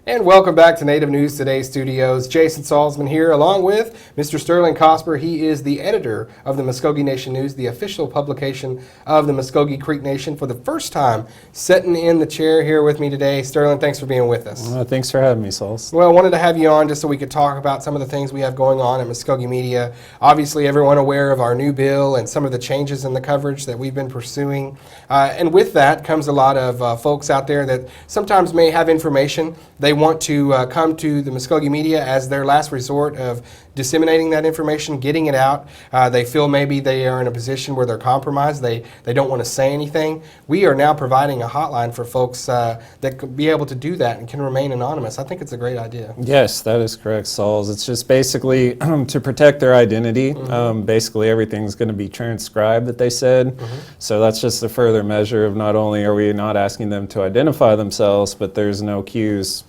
And welcome back to Native News Today Studios. Jason Salzman here, along with Mr. Sterling Cosper. He is the editor of the Muskogee Nation News, the official publication of the Muskogee Creek Nation, for the first time sitting in the chair here with me today. Sterling, thanks for being with us. Thanks for having me, Sauls. Well, I wanted to have you on just so we could talk about some of the things we have going on at Muskogee Media. Obviously, everyone aware of our new bill and some of the changes in the coverage that we've been pursuing. And with that comes a lot of folks out there that sometimes may have information. They want to come to the Muskogee Media as their last resort of disseminating that information, getting it out. They feel maybe they are in a position where they're compromised. They don't want to say anything. We are now providing a hotline for folks that could be able to do that and can remain anonymous. I think it's a great idea. Yes, that is correct, Sauls. It's just basically to protect their identity. Basically, everything's going to be transcribed that they said. So that's just a further measure of not only are we not asking them to identify themselves, but there's no cues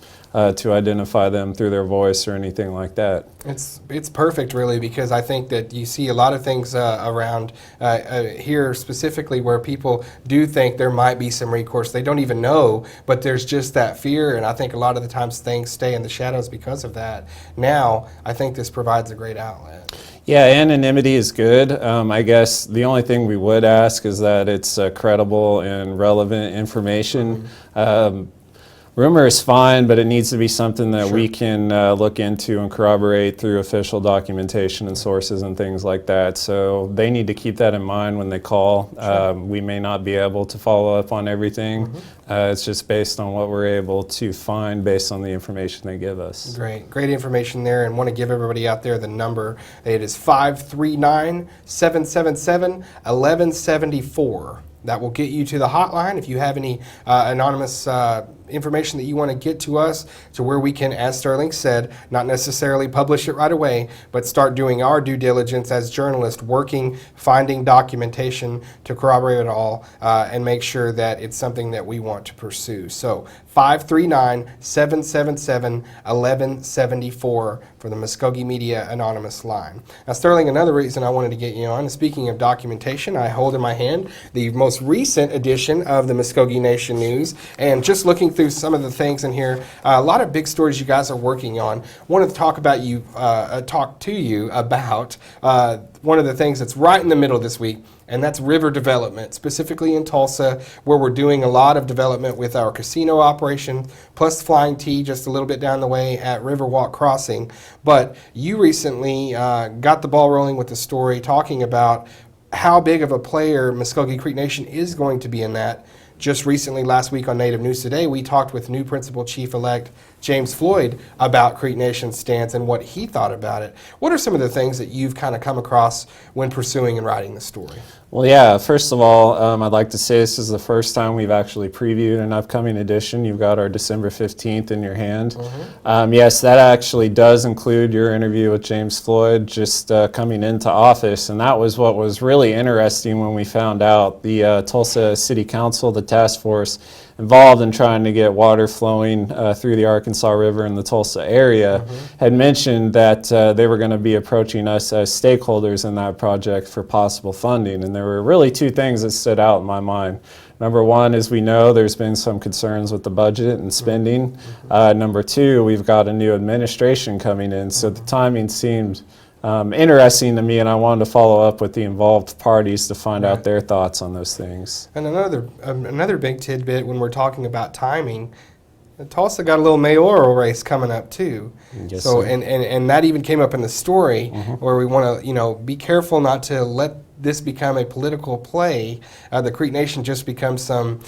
to identify them through their voice or anything like that. It's perfect, really, because I think that you see a lot of things around here specifically where people do think there might be some recourse. They don't even know, but there's just that fear, and I think a lot of the times things stay in the shadows because of that. Now, I think this provides a great outlet. Yeah, anonymity is good. I guess the only thing we would ask is that it's credible and relevant information. Rumor is fine, but it needs to be something that we can look into and corroborate through official documentation and sources and things like that. So they need to keep that in mind when they call. We may not be able to follow up on everything. It's just based on what we're able to find based on the information they give us. Great information there, and want to give everybody out there the number. It is 539-777-1174. That will get you to the hotline if you have any anonymous information that you want to get to us, to where we can, as Sterling said, not necessarily publish it right away, but start doing our due diligence as journalists, working, finding documentation to corroborate it all and make sure that it's something that we want to pursue. So 539-777-1174 for the Muskogee Media Anonymous line. Now, Sterling, another reason I wanted to get you on, speaking of documentation, I hold in my hand the most recent edition of the Muskogee Nation News, and just looking through some of the things in here, a lot of big stories you guys are working on. Wanted to talk to you about one of the things that's right in the middle this week, and that's river development, specifically in Tulsa, where we're doing a lot of development with our casino operation, plus Flying T just a little bit down the way at Riverwalk Crossing. But you recently got the ball rolling with the story talking about how big of a player Muskogee Creek Nation is going to be in that. Just recently, last week on Native News Today, we talked with new Principal Chief-elect James Floyd about Creek Nation's stance and what he thought about it. What are some of the things that you've kind of come across when pursuing and writing the story? Well, yeah, first of all, I'd like to say this is the first time we've actually previewed an upcoming edition. You've got our December 15th in your hand. Yes, that actually does include your interview with James Floyd just coming into office, and that was what was really interesting when we found out the Tulsa City Council, the task force involved in trying to get water flowing through the Arkansas River in the Tulsa area, had mentioned that they were going to be approaching us as stakeholders in that project for possible funding. And there were really two things that stood out in my mind. Number one, as we know, there's been some concerns with the budget and spending. Number two, we've got a new administration coming in, so the timing seemed interesting to me, and I wanted to follow up with the involved parties to find out their thoughts on those things. And another big tidbit when we're talking about timing, Tulsa got a little mayoral race coming up too. Yes, so and that even came up in the story where we want to be careful not to let this become a political play. The Creek Nation just becomes some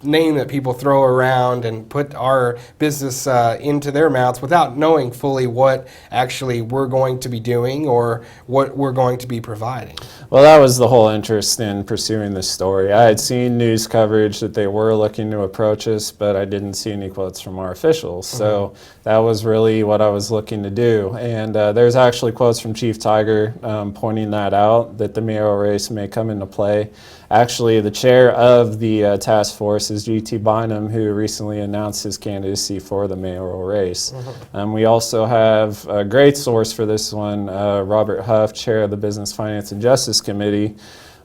name that people throw around and put our business into their mouths without knowing fully what actually we're going to be doing or what we're going to be providing. Well, that was the whole interest in pursuing this story. I had seen news coverage that they were looking to approach us, but I didn't see any quotes from our officials. So that was really what I was looking to do. And there's actually quotes from Chief Tiger pointing that out, that the mayoral race may come into play. Actually, the chair of the task force is G.T. Bynum, who recently announced his candidacy for the mayoral race. We also have a great source for this one, Robert Huff, chair of the Business, Finance, and Justice Committee,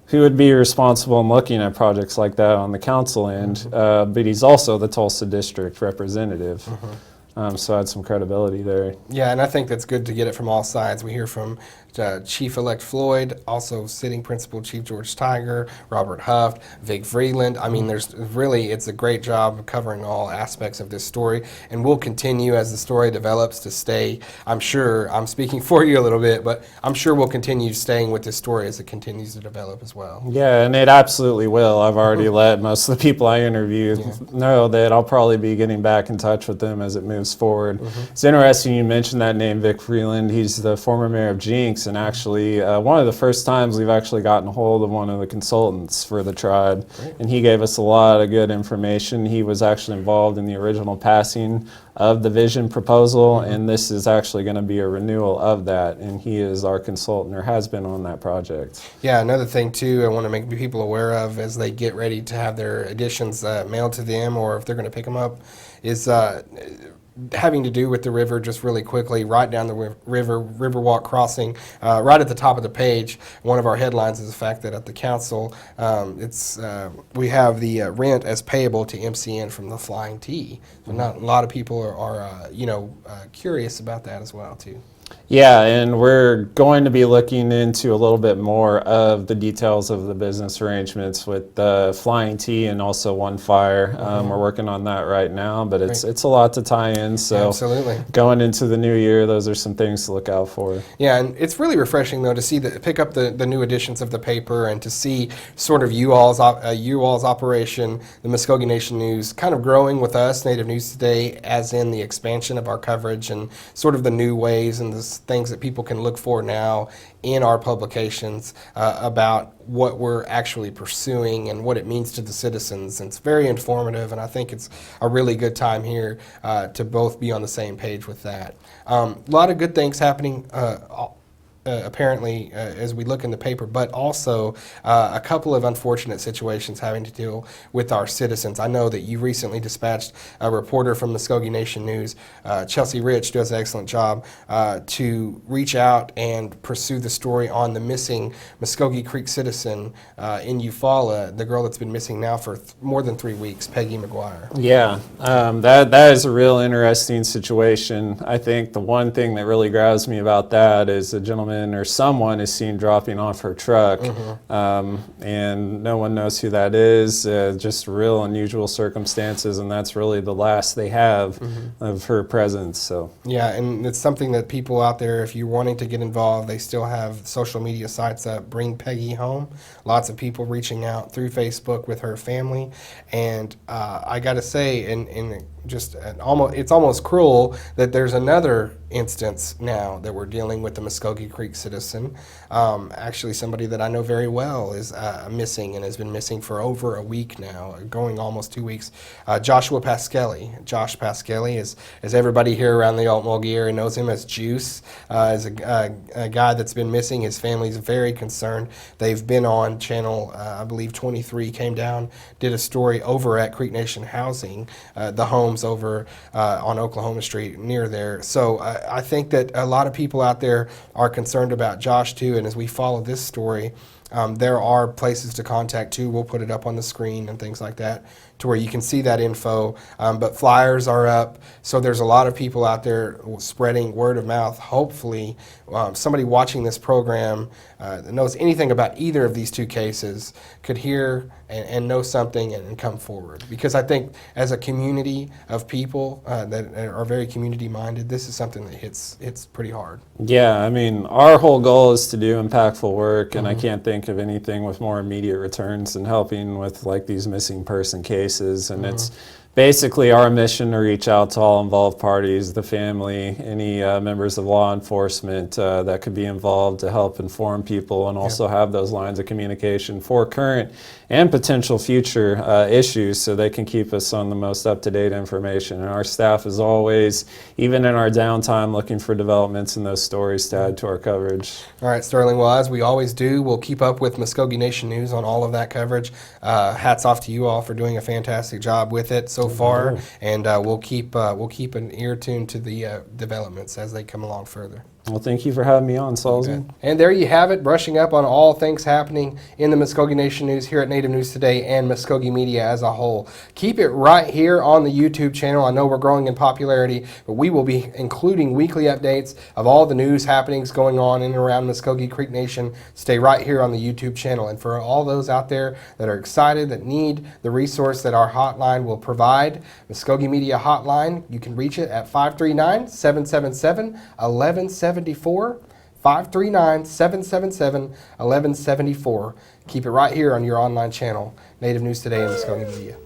who would be responsible in looking at projects like that on the council end, but he's also the Tulsa District representative. So I had some credibility there. Yeah, and I think that's good to get it from all sides. We hear from Chief-elect Floyd, also sitting Principal Chief George Tiger, Robert Huff, Vic Vreeland. I mean, it's a great job of covering all aspects of this story, and we'll continue as the story develops to stay. I'm sure, I'm speaking for you a little bit, but I'm sure we'll continue staying with this story as it continues to develop as well. Yeah, and it absolutely will. I've already let most of the people I interviewed know that I'll probably be getting back in touch with them as it moves forward. It's interesting you mentioned that name, Vic Vreeland. He's the former mayor of Jinx, and actually one of the first times we've actually gotten a hold of one of the consultants for the tribe. Great. And he gave us a lot of good information. He was actually involved in the original passing of the vision proposal, and this is actually going to be a renewal of that, and he is our consultant, or has been, on that project. Yeah, another thing too I want to make people aware of as they get ready to have their additions mailed to them, or if they're going to pick them up, is having to do with the river. Just really quickly, right down the Riverwalk crossing, right at the top of the page, one of our headlines is the fact that at the council, we have the rent as payable to MCN from the Flying T. So not a lot of people are curious about that as well too. Yeah, and we're going to be looking into a little bit more of the details of the business arrangements with Flying T and also One Fire. We're working on that right now, but it's a lot to tie in. So absolutely, going into the new year, those are some things to look out for. Yeah, and it's really refreshing though to see pick up the new editions of the paper and to see sort of you all's operation, the Muskogee Nation News, kind of growing with us, Native News Today, as in the expansion of our coverage and sort of the new ways and the things that people can look for now in our publications about what we're actually pursuing and what it means to the citizens. And it's very informative, and I think it's a really good time here to both be on the same page with that. A lot of good things happening apparently as we look in the paper, but also a couple of unfortunate situations having to deal with our citizens. I know that you recently dispatched a reporter from Muskogee Nation News, Chelsea Rich, does an excellent job to reach out and pursue the story on the missing Muskogee Creek citizen in Eufaula, the girl that's been missing now for more than 3 weeks, Peggy McGuire. Yeah, that is a real interesting situation. I think the one thing that really grabs me about that is a gentleman or someone is seen dropping off her truck, and no one knows who that is. Just real unusual circumstances, and that's really the last they have of her presence. So yeah, and it's something that people out there, if you're wanting to get involved, they still have social media sites that bring Peggy home. Lots of people reaching out through Facebook with her family, and I got to say, it's almost cruel that there's another instance now that we're dealing with the Muskogee Creek citizen. Actually, somebody that I know very well is missing and has been missing for over a week now, going almost 2 weeks. Joshua Pasquelli. Josh Pasquelli, as everybody here around the Alt-Mulgee area knows him as Juice, is a guy that's been missing. His family's very concerned. They've been on channel, I believe 23, came down, did a story over at Creek Nation Housing, the homes over on Oklahoma Street near there. So I think that a lot of people out there are concerned about Josh too, and as we follow this story, there are places to contact too. We'll put it up on the screen and things like that to where you can see that info. But flyers are up, so there's a lot of people out there spreading word of mouth. Hopefully, somebody watching this program that knows anything about either of these two cases could hear and know something and come forward. Because I think as a community of people that are very community-minded, this is something that hits pretty hard. yeah, I mean, our whole goal is to do impactful work, and I can't think of anything with more immediate returns than helping with like these missing person cases. And it's basically our mission to reach out to all involved parties, the family, any members of law enforcement that could be involved to help inform people, and also have those lines of communication for current and potential future issues, so they can keep us on the most up-to-date information. And our staff is always, even in our downtime, looking for developments in those stories to add to our coverage. All right, Sterling. Well, as we always do, we'll keep up with Muskogee Nation News on all of that coverage. Hats off to you all for doing a fantastic job with it so far, and we'll keep an ear tuned to the developments as they come along further. Well, thank you for having me on, Salzman. And there you have it, brushing up on all things happening in the Muskogee Nation News here at Native News Today and Muskogee Media as a whole. Keep it right here on the YouTube channel. I know we're growing in popularity, but we will be including weekly updates of all the news happenings going on in and around Muskogee Creek Nation. Stay right here on the YouTube channel. And for all those out there that are excited, that need the resource that our hotline will provide, Muskogee Media Hotline, you can reach it at 539-777-1174. 539-777-1174. Keep it right here on your online channel, Native News Today and Muskogee Media.